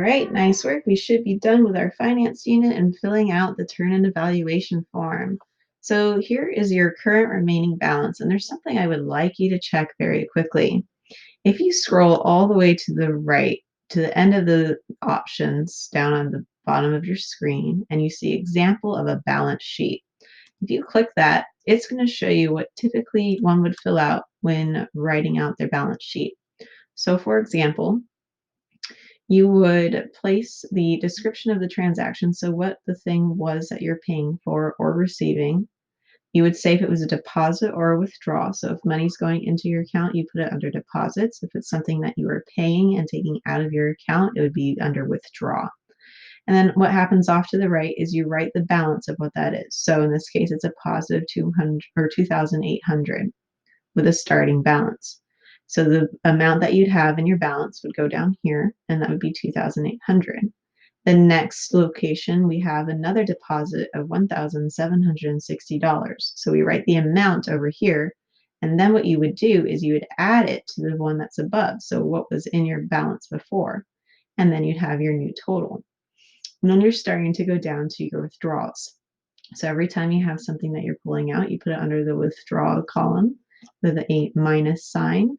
right, nice work. We should be done with our finance unit and filling out the turn-in evaluation form. So here is your current remaining balance, and there's something I would like you to check very quickly. If you scroll all the way to the right, to the end of the options down on the bottom of your screen, and you see example of a balance sheet. If you click that, it's going to show you what typically one would fill out when writing out their balance sheet. So for example, you would place the description of the transaction, so what the thing was that you're paying for or receiving. You would say if it was a deposit or a withdrawal. So if money's going into your account, you put it under deposits. If it's something that you are paying and taking out of your account, it would be under withdraw. And then what happens off to the right is you write the balance of what that is. So in this case, it's a positive 200 or 2,800 with a starting balance. So the amount that you'd have in your balance would go down here, and that would be 2,800. The next location, we have another deposit of $1,760. So we write the amount over here, and then what you would do is you would add it to the one that's above, so what was in your balance before, and then you'd have your new total. And then you're starting to go down to your withdrawals. So every time you have something that you're pulling out, you put it under the withdrawal column with a minus sign,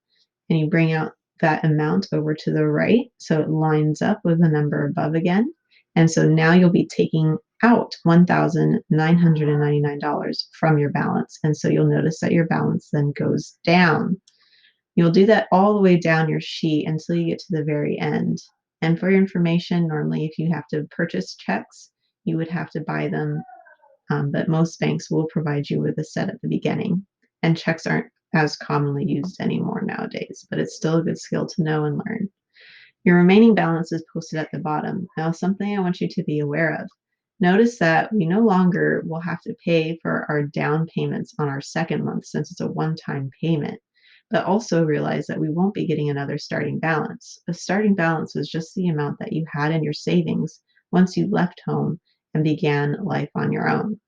and you bring out that amount over to the right so it lines up with the number above again. And so now you'll be taking out $1,999 from your balance. And so you'll notice that your balance then goes down. You'll do that all the way down your sheet until you get to the very end. And for your information, normally if you have to purchase checks, you would have to buy them, but most banks will provide you with a set at the beginning. And checks aren't as commonly used anymore nowadays, but it's still a good skill to know and learn. Your remaining balance is posted at the bottom. Now, something I want you to be aware of. Notice that we no longer will have to pay for our down payments on our second month since it's a one-time payment. But also realize that we won't be getting another starting balance. A starting balance was just the amount that you had in your savings once you left home and began life on your own.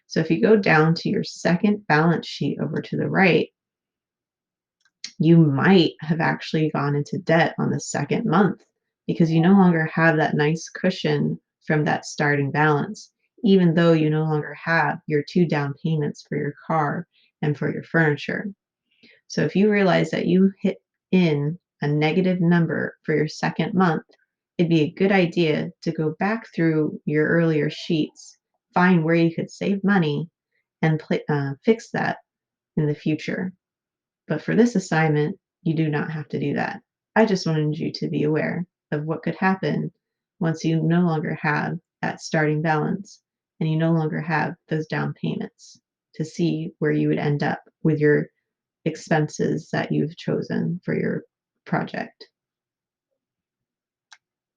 So if you go down to your second balance sheet over to the right, you might have actually gone into debt on the second month because you no longer have that nice cushion from that starting balance, even though you no longer have your two down payments for your car and for your furniture. So if you realize that you hit in a negative number for your second month, it'd be a good idea to go back through your earlier sheets, find where you could save money, and fix that in the future. But for this assignment, you do not have to do that. I just wanted you to be aware of what could happen once you no longer have that starting balance and you no longer have those down payments to see where you would end up with your expenses that you've chosen for your project.